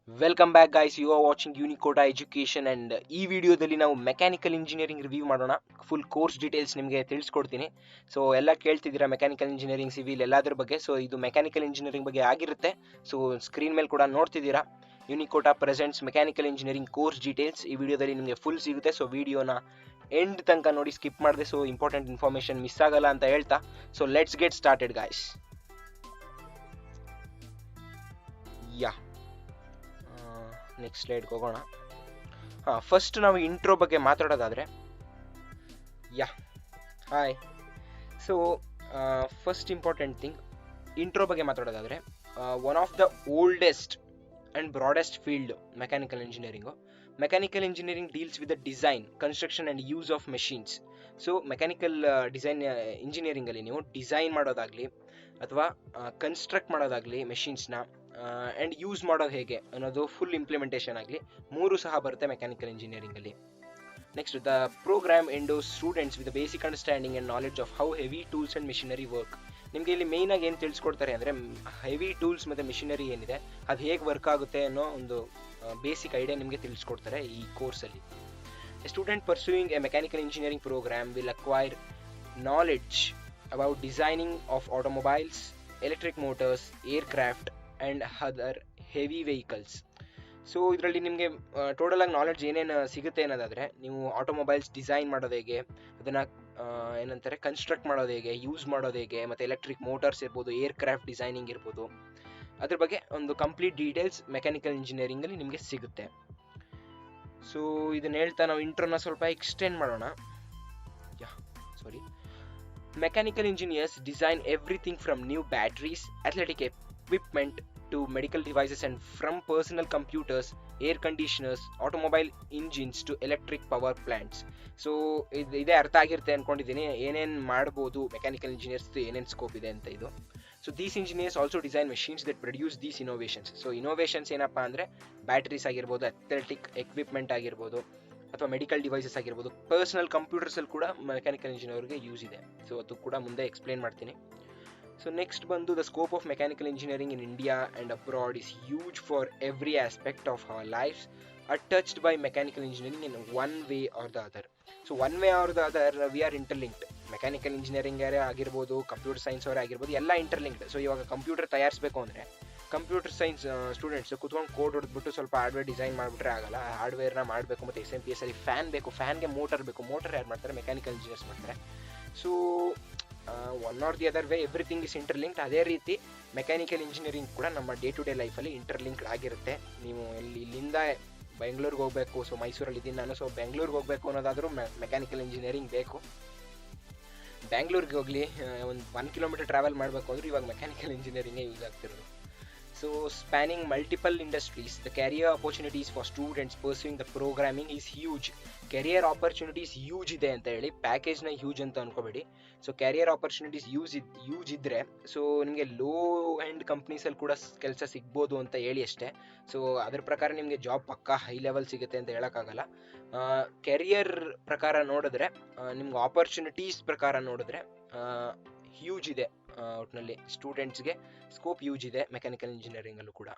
Welcome back guys, you are watching Unicota education and ಈ ವಿಡಿಯೋದಲ್ಲಿ ನಾವು ಮೆಕ್ಯಾನಿಕಲ್ ಇಂಜಿನಿಯರಿಂಗ್ ರಿವ್ಯೂ ಮಾಡೋಣ. ಫುಲ್ ಕೋರ್ಸ್ ಡೀಟೇಲ್ಸ್ ನಿಮಗೆ ತಿಳಿಸ್ಕೊಡ್ತೀನಿ. ಸೊ ಎಲ್ಲ ಕೇಳ್ತಿದ್ದೀರಾ ಮೆಕ್ಯಾನಿಕಲ್ ಇಂಜಿನಿಯರಿಂಗ್, ಸಿವಿಲ್ ಎಲ್ಲದ್ರ ಬಗ್ಗೆ. ಸೊ ಇದು ಮೆಕ್ಯಾನಿಕಲ್ ಇಂಜಿನಿಯರಿಂಗ್ ಬಗ್ಗೆ ಆಗಿರುತ್ತೆ. ಸೊ ಸ್ಕ್ರೀನ್ ಮೇಲೆ ಕೂಡ ನೋಡ್ತಿದ್ದೀರಾ, Unicota presents mechanical engineering course details. ಈ ವಿಡಿಯೋದಲ್ಲಿ ನಿಮಗೆ ಫುಲ್ ಸಿಗುತ್ತೆ. ಸೊ ವಿಡಿಯೋನ ಎಂಡ್ ತನಕ ನೋಡಿ, ಸ್ಕಿಪ್ ಮಾಡಿದೆ. ಸೊ ಇಂಪಾರ್ಟೆಂಟ್ ಇನ್ಫಾರ್ಮೇಷನ್ ಮಿಸ್ ಆಗಲ್ಲ ಅಂತ ಹೇಳ್ತಾ, so let's get started guys. Yeah next ಸ್ಲೈಡ್ಗೆ ಹೋಗೋಣ. ಫಸ್ಟ್ ನಾವು ಇಂಟ್ರೋ ಬಗ್ಗೆ ಮಾತಾಡೋದಾದರೆ, hi. So first important thing, intro ಬಗ್ಗೆ ಮಾತಾಡೋದಾದರೆ, one of the oldest and broadest field mechanical engineering. Mechanical engineering deals with the design, construction and use of machines. So mechanical design ಇಂಜಿನಿಯರಿಂಗಲ್ಲಿ ನೀವು design ಮಾಡೋದಾಗಲಿ ಅಥವಾ construct ಮಾಡೋದಾಗಲಿ ಮೆಷಿನ್ಸ್ನ, and use ಮಾಡೋದು ಹೇಗೆ ಅನ್ನೋದು ಫುಲ್ ಇಂಪ್ಲಿಮೆಂಟೇಷನ್ ಆಗಲಿ, ಮೂರು ಸಹ ಬರುತ್ತೆ ಮೆಕ್ಯಾನಿಕಲ್ ಇಂಜಿನಿಯರಿಂಗಲ್ಲಿ. Next, the programme endows students with basic understanding and knowledge of how heavy tools and machinery work. ನಿಮಗೆ ಇಲ್ಲಿ ಮೇಯ್ನಾಗಿ ಏನು ತಿಳಿಸ್ಕೊಡ್ತಾರೆ ಅಂದರೆ, ಹೆವಿ ಟೂಲ್ಸ್ ಮತ್ತು ಮಿಷಿನರಿ ಏನಿದೆ ಅದು ಹೇಗೆ ವರ್ಕ್ ಆಗುತ್ತೆ ಅನ್ನೋ ಒಂದು ಬೇಸಿಕ್ ಐಡಿಯಾ ನಿಮಗೆ ತಿಳಿಸ್ಕೊಡ್ತಾರೆ ಈ ಕೋರ್ಸಲ್ಲಿ. A student pursuing a mechanical engineering programme will acquire knowledge about designing of automobiles, electric motors, aircraft and other heavy vehicles. So ಇದರಲ್ಲಿ ನಿಮಗೆ ಟೋಟಲ್ ಆಗಿ ನಾಲೆಡ್ಜ್ ಏನೇನು ಸಿಗುತ್ತೆ ಅನ್ನೋದಾದರೆ, ನೀವು ಆಟೋಮೊಬೈಲ್ಸ್ ಡಿಸೈನ್ ಮಾಡೋದು ಹೇಗೆ, ಅದನ್ನು ಏನಂತಾರೆ ಕನ್ಸ್ಟ್ರಕ್ಟ್ ಮಾಡೋದು ಹೇಗೆ, ಯೂಸ್ ಮಾಡೋದು ಹೇಗೆ, ಮತ್ತು ಎಲೆಕ್ಟ್ರಿಕ್ ಮೋಟರ್ಸ್ ಇರ್ಬೋದು, ಏರ್ಕ್ರಾಫ್ಟ್ ಡಿಸೈನಿಂಗ್ ಇರ್ಬೋದು, ಅದ್ರ ಬಗ್ಗೆ ಒಂದು ಕಂಪ್ಲೀಟ್ ಡೀಟೇಲ್ಸ್ ಮೆಕ್ಯಾನಿಕಲ್ ಇಂಜಿನಿಯರಿಂಗಲ್ಲಿ ನಿಮಗೆ ಸಿಗುತ್ತೆ. ಸೊ ಇದನ್ನ ಹೇಳ್ತಾ ನಾವು ಇಂಟ್ರೋನ ಸ್ವಲ್ಪ ಎಕ್ಸ್ಟೆಂಡ್ ಮಾಡೋಣ. Mechanical engineers design everything from new batteries, athletic equipment to medical devices, and from personal computers, air conditioners, automobile engines to electric power plants. So ಇದೇ ಅರ್ಥ ಆಗಿರುತ್ತೆ ಅಂದ್ಕೊಂಡಿದ್ದೀನಿ, ಏನೇನು ಮಾಡ್ಬೋದು ಮೆಕ್ಯಾನಿಕಲ್ ಇಂಜಿನಿಯರ್ಸ್, ಏನೇನು ಸ್ಕೋಪ್ ಇದೆ ಅಂತ ಇದು. So these engineers also design machines that produce these innovations. So innovations ಏನಪ್ಪ ಅಂದರೆ, ಬ್ಯಾಟ್ರೀಸ್ ಆಗಿರ್ಬೋದು, ಅಥ್ಲೆಟಿಕ್ ಎಕ್ವಿಪ್ಮೆಂಟ್ ಆಗಿರ್ಬೋದು, ಅಥವಾ ಮೆಡಿಕಲ್ ಡಿವೈಸಸ್ ಆಗಿರ್ಬೋದು, ಪರ್ಸನಲ್ ಕಂಪ್ಯೂಟರ್ಸಲ್ಲಿ ಕೂಡ ಮೆಕ್ಯಾನಿಕಲ್ ಇಂಜಿನಿಯರ್ಗೆ ಯೂಸ್ ಇದೆ. ಸೊ ಅದು ಕೂಡ ಮುಂದೆ ಎಕ್ಸ್ಪ್ಲೇನ್ ಮಾಡ್ತೀನಿ. ಸೊ ನೆಕ್ಸ್ಟ್ ಬಂದು, the scope of mechanical engineering in India and abroad is huge for every aspect of our lives are touched by mechanical engineering in one way or the other. So one way or the other we are interlinked. Mechanical engineering ಆಗಿರ್ಬೋದು, computer science ಅವರೇ ಆಗಿರ್ಬೋದು, ಎಲ್ಲ interlinked. So ಇವಾಗ computer ತಯಾರಿಸಬೇಕು ಅಂದರೆ, computer science students ಕುತ್ಕೊಂಡು code ಹೊಡೆದ್ಬಿಟ್ಟು ಸ್ವಲ್ಪ ಹಾರ್ಡ್ವೇರ್ ಡಿಸೈನ್ ಮಾಡಿಬಿಟ್ರೆ ಆಗಲ್ಲ. ಹಾರ್ಡ್ವೇರ್ನ ಮಾಡಬೇಕು, ಮತ್ತು SMPS ಅಲ್ಲಿ ಫ್ಯಾನ್ ಬೇಕು, ಫ್ಯಾನ್ಗೆ ಮೋಟರ್ ಬೇಕು. ಮೋಟರ್ ಯಾರು ಮಾಡ್ತಾರೆ? ಮೆಕ್ಯಾನಿಕಲ್ ಇಂಜಿನಿಯರ್ಸ್ ಮಾಡ್ತಾರೆ. So one R the other way everything is interlinked. ಅದೇ ರೀತಿ ಮೆಕ್ಯಾನಿಕಲ್ ಇಂಜಿನಿಯರಿಂಗ್ ಕೂಡ ನಮ್ಮ ಡೇ ಟು ಡೇ ಲೈಫಲ್ಲಿ ಇಂಟರ್ಲಿಂಕ್ಡ್ ಆಗಿರುತ್ತೆ. ನೀವು ಇಲ್ಲಿಂದ ಬೆಂಗಳೂರಿಗೆ ಹೋಗಬೇಕು, ಸೊ ಮೈಸೂರಲ್ಲಿ ಇದ್ದೀನಿ ನಾನು, ಸೊ ಬೆಂಗಳೂರಿಗೆ ಹೋಗಬೇಕು ಅನ್ನೋದಾದರೂ ಮೆಕ್ಯಾನಿಕಲ್ ಇಂಜಿನಿಯರಿಂಗ್ ಬೇಕು. ಬ್ಯಾಂಗ್ಳೂರಿಗೆ ಹೋಗಲಿ, ಒಂದು 1 ಕಿಲೋಮೀಟರ್ ಟ್ರಾವೆಲ್ ಮಾಡಬೇಕು ಅಂದ್ರೆ ಇವಾಗ ಮೆಕ್ಯಾನಿಕಲ್ ಇಂಜಿನಿಯರಿಂಗೇ ಯೂಸ್ ಆಗ್ತಿರೋದು. So spanning multiple industries, the career opportunities for students pursuing the programming is huge. Career opportunities huge ಇದೆ ಅಂತ ಹೇಳಿ ಪ್ಯಾಕೇಜ್ನ ಹ್ಯೂಜ್ ಅಂತ ಅನ್ಕೋಬೇಡಿ. ಸೊ ಕ್ಯಾರಿಯರ್ ಆಪರ್ಚುನಿಟೀಸ್ ಯೂಸ್ ಇದ್ದರೆ, ಸೊ ನಿಮಗೆ ಲೋ ಎಂಡ್ ಕಂಪ್ನೀಸಲ್ಲಿ ಕೂಡ ಕೆಲಸ ಸಿಗ್ಬೋದು ಅಂತ ಹೇಳಿ ಅಷ್ಟೇ. ಸೊ ಅದ್ರ ಪ್ರಕಾರ ನಿಮಗೆ ಜಾಬ್ ಪಕ್ಕಾ ಹೈ ಲೆವೆಲ್ ಸಿಗುತ್ತೆ ಅಂತ ಹೇಳೋಕ್ಕಾಗಲ್ಲ. ಕೆರಿಯರ್ ಪ್ರಕಾರ ನೋಡಿದ್ರೆ, ನಿಮ್ಗೆ ಆಪರ್ಚುನಿಟೀಸ್ ಪ್ರಕಾರ ನೋಡಿದ್ರೆ ಹ್ಯೂಜ್ ಇದೆ. ಒಟ್ಟಿನಲ್ಲಿ ಸ್ಟೂಡೆಂಟ್ಸ್ಗೆ ಸ್ಕೋಪ್ ಯೂಜ್ ಇದೆ ಮೆಕ್ಯಾನಿಕಲ್ ಇಂಜಿನಿಯರಿಂಗಲ್ಲೂ ಕೂಡ.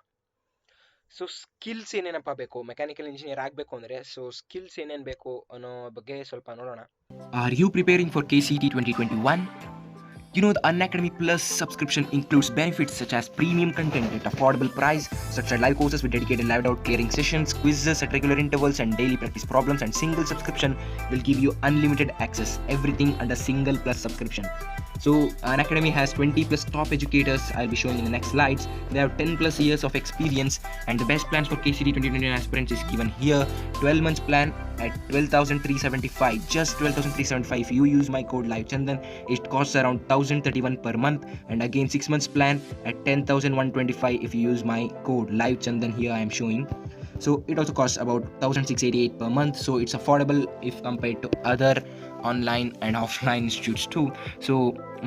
ಸೊ ಸ್ಕಿಲ್ಸ್ ಏನೇನಪ್ಪ ಬೇಕು ಮೆಕ್ಯಾನಿಕಲ್ ಇಂಜಿನಿಯರ್ ಆಗಬೇಕು ಅಂದರೆ, ಸೊ ಸ್ಕಿಲ್ಸ್ ಏನೇನು ಬೇಕು ಅನ್ನೋ ಬಗ್ಗೆ ಸ್ವಲ್ಪ ನೋಡೋಣ. Are you preparing for KCET 2021? You know, the Unacademy Plus subscription includes benefits such as premium content at affordable price, structured live courses with dedicated live doubt clearing sessions, quizzes at regular intervals, and daily practice problems. And single subscription will give you unlimited access, everything under single plus subscription. So Unacademy has 20 plus top educators. I'll be showing in the next slides. They have 10 plus years of experience, and the best plans for KCET 2021 aspirants is given here. 12 months plan at 12,375, just 12,375. If you use my code LiveChandan, it costs around 1,031 per month, and again 6 months plan at 10,125 if you use my code LiveChandan here I am showing. So it also costs about 1,688 per month, so it's affordable if compared to other online and offline institutes too. So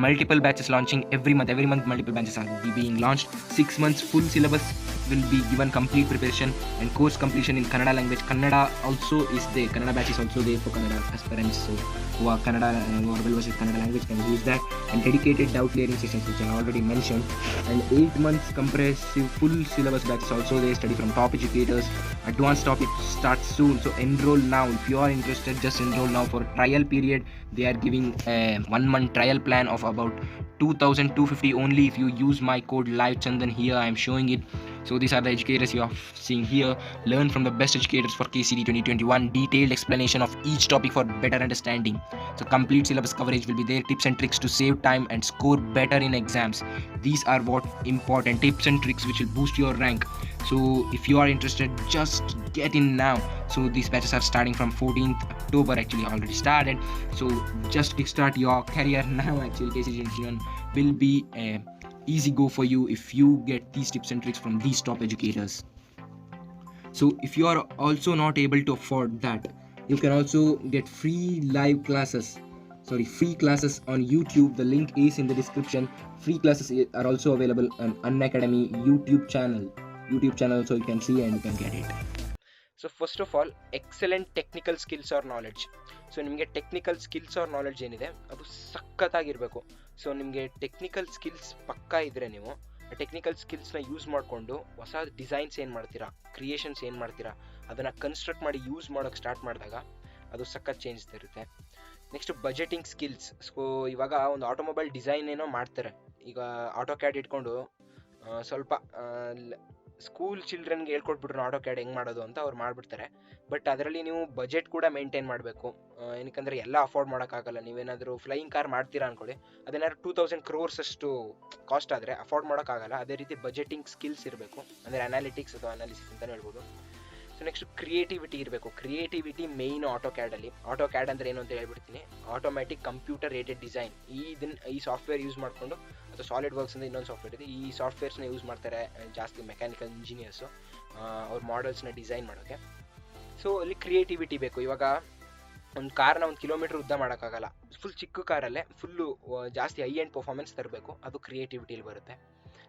multiple batches launching every month multiple batches are being launched. 6 months full syllabus will be given complete preparation and course completion in Kannada language. Kannada also is there. Kannada batch is also there for Kannada aspirants. So who are Kannada, who are well versed with Kannada language can use that. And dedicated doubt clearing sessions, which I already mentioned. And 8 months comprehensive full syllabus batch is also there. Study from top educators. Advanced topics start soon. So enroll now. If you are interested, just enroll now for trial period. They are giving a 1 month trial plan of about 2,250 only if you use my code LiveChandan. Here I am showing it. So these are the educators you are seeing here. Learn from the best educators for KCD 2021. Detailed explanation of each topic for better understanding. So complete syllabus coverage will be there. Tips and tricks to save time and score better in exams. These are what important tips and tricks which will boost your rank. So if you are interested, just get in now. So these batches are starting from 14th October, actually already started. So just kickstart your career now. Actually KCD 2021 will be a easy go for you if you get these tips and tricks from these top educators. So if you are also not able to afford that, you can also get free classes on YouTube. The link is in the description. Free classes are also available on Unacademy YouTube channel, so you can see and you can get it. So first of all excellent technical skills or knowledge. So ನಿಮಗೆ technical skills or knowledge ಏನಿದೆ ಅದು ಸಖತ್ತಾಗಿರಬೇಕು. So ನಿಮಗೆ technical skills ಪಕ್ಕಾ ಇದ್ದರೆ ನೀವು technical ಸ್ಕಿಲ್ಸ್ನ use ಮಾಡಿಕೊಂಡು ಹೊಸ ಡಿಸೈನ್ಸ್ ಏನು ಮಾಡ್ತೀರಾ, ಕ್ರಿಯೇಷನ್ಸ್ ಏನು ಮಾಡ್ತೀರಾ, ಅದನ್ನು ಕನ್ಸ್ಟ್ರಕ್ಟ್ ಮಾಡಿ ಯೂಸ್ ಮಾಡೋಕ್ಕೆ ಸ್ಟಾರ್ಟ್ ಮಾಡಿದಾಗ ಅದು ಸಖತ್ ಚೇಂಜ್ ಇರುತ್ತೆ. Next budgeting skills. ಸೊ ಇವಾಗ ಒಂದು ಆಟೋಮೊಬೈಲ್ ಡಿಸೈನ್ ಏನೋ ಮಾಡ್ತಾರೆ, ಈಗ ಆಟೋ ಕ್ಯಾಡ್ ಇಟ್ಕೊಂಡು ಸ್ವಲ್ಪ ಸ್ಕೂಲ್ ಚಿಲ್ಡ್ರನ್ಗೆ ಹೇಳ್ಕೊಟ್ಬಿಟ್ರು ಆಟೋ ಕ್ಯಾಡ್ ಹೆಂಗೆ ಮಾಡೋದು ಅಂತ ಅವ್ರು ಮಾಡಿಬಿಡ್ತಾರೆ. ಬಟ್ ಅದರಲ್ಲಿ ನೀವು ಬಜೆಟ್ ಕೂಡ ಮೇಂಟೈನ್ ಮಾಡಬೇಕು. ಏನಕ್ಕಂದರೆ ಎಲ್ಲ ಅಫೋರ್ಡ್ ಮಾಡೋಕ್ಕಾಗಲ್ಲ. ನೀವೇನಾದರೂ ಫ್ಲೈಯಿಂಗ್ ಕಾರ್ ಮಾಡ್ತೀರಾ ಅಂದ್ಕೊಳ್ಳಿ, ಅದೇನಾದ್ರು 2,000 crores ಅಷ್ಟು ಕಾಸ್ಟ್ ಆದರೆ ಅಫೋರ್ಡ್ ಮಾಡೋಕ್ಕಾಗಲ್ಲ. ಅದೇ ರೀತಿ ಬಜೆಟಿಂಗ್ ಸ್ಕಿಲ್ಸ್ ಇರಬೇಕು, ಅಂದರೆ ಅನಾಲಿಟಿಕ್ಸ್ ಅಥವಾ ಅನಾಲಿಸಿಸ್ ಅಂತಲೇ ಹೇಳ್ಬೋದು. ಸೊ ನೆಕ್ಸ್ಟ್ ಕ್ರಿಯೇಟಿವಿಟಿ ಇರಬೇಕು. ಕ್ರಿಯೇಟಿವಿಟಿ ಮೇಯ್ನು ಆಟೋ ಕ್ಯಾಡಲ್ಲಿ. ಆಟೋ ಕ್ಯಾಡ್ ಅಂದರೆ ಏನು ಅಂತ ಹೇಳ್ಬಿಡ್ತೀನಿ. Automatic computer aided design. ಈ ಸಾಫ್ಟ್ವೇರ್ ಯೂಸ್ ಮಾಡಿಕೊಂಡು, ಅಥವಾ ಸಾಲಿಡ್ ವರ್ಕ್ಸ್ ಅಂತ ಇನ್ನೊಂದು ಸಾಫ್ಟ್ವೇರ್ ಇದೆ, ಈ ಸಾಫ್ಟ್ವೇರ್ಸ್ನ ಯೂಸ್ ಮಾಡ್ತಾರೆ ಜಾಸ್ತಿ ಮೆಕ್ಯಾನಿಕಲ್ ಇಂಜಿನಿಯರ್ಸು ಅವ್ರ ಮಾಡೆಲ್ಸ್ನ ಡಿಸೈನ್ ಮಾಡೋಕ್ಕೆ. ಸೊ ಅಲ್ಲಿ ಕ್ರಿಯೇಟಿವಿಟಿ ಬೇಕು. ಇವಾಗ ಒಂದು ಕಾರ್ನ 1 ಕಿಲೋಮೀಟರ್ ಉದ್ದ ಮಾಡೋಕ್ಕಾಗಲ್ಲ, ಫುಲ್ ಚಿಕ್ಕ ಕಾರಲ್ಲೇ ಫುಲ್ಲು ಜಾಸ್ತಿ ಹೈ ಎಂಡ್ ಪರ್ಫಾರ್ಮೆನ್ಸ್ ತರಬೇಕು, ಅದು ಕ್ರಿಯೇಟಿವಿಟಿಲಿ ಬರುತ್ತೆ.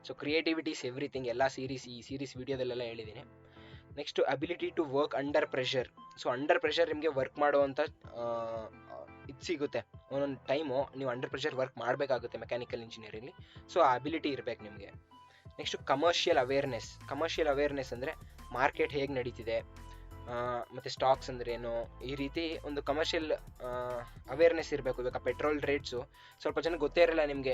So creativity is everything. ಈ ಸೀರೀಸ್ ವಿಡಿಯೋದಲ್ಲೆಲ್ಲ ಹೇಳಿದ್ದೀನಿ. Next ability to work under pressure. So under pressure ನಿಮಗೆ ವರ್ಕ್ ಮಾಡುವಂಥ ಇದು ಸಿಗುತ್ತೆ. ಒಂದೊಂದು ಟೈಮು ನೀವು ಅಂಡರ್ ಪ್ರೆಷರ್ ವರ್ಕ್ ಮಾಡಬೇಕಾಗುತ್ತೆ ಮೆಕ್ಯಾನಿಕಲ್ ಇಂಜಿನಿಯರಿಂಗ್ಲಿ. ಸೊ ಆ ಅಬಿಲಿಟಿ ಇರಬೇಕು ನಿಮಗೆ. ನೆಕ್ಸ್ಟು ಕಮರ್ಷಿಯಲ್ ಅವೇರ್ನೆಸ್ ಅಂದರೆ ಮಾರ್ಕೆಟ್ ಹೇಗೆ ನಡೀತಿದೆ, ಮತ್ತು ಸ್ಟಾಕ್ಸ್ ಅಂದ್ರೇನು, ಈ ರೀತಿ ಒಂದು ಕಮರ್ಷಿಯಲ್ ಅವೇರ್ನೆಸ್ ಇರಬೇಕು. ಇವಾಗ ಪೆಟ್ರೋಲ್ ರೇಟ್ಸು ಸ್ವಲ್ಪ ಜನ ಗೊತ್ತೇ ಇರಲ್ಲ ನಿಮಗೆ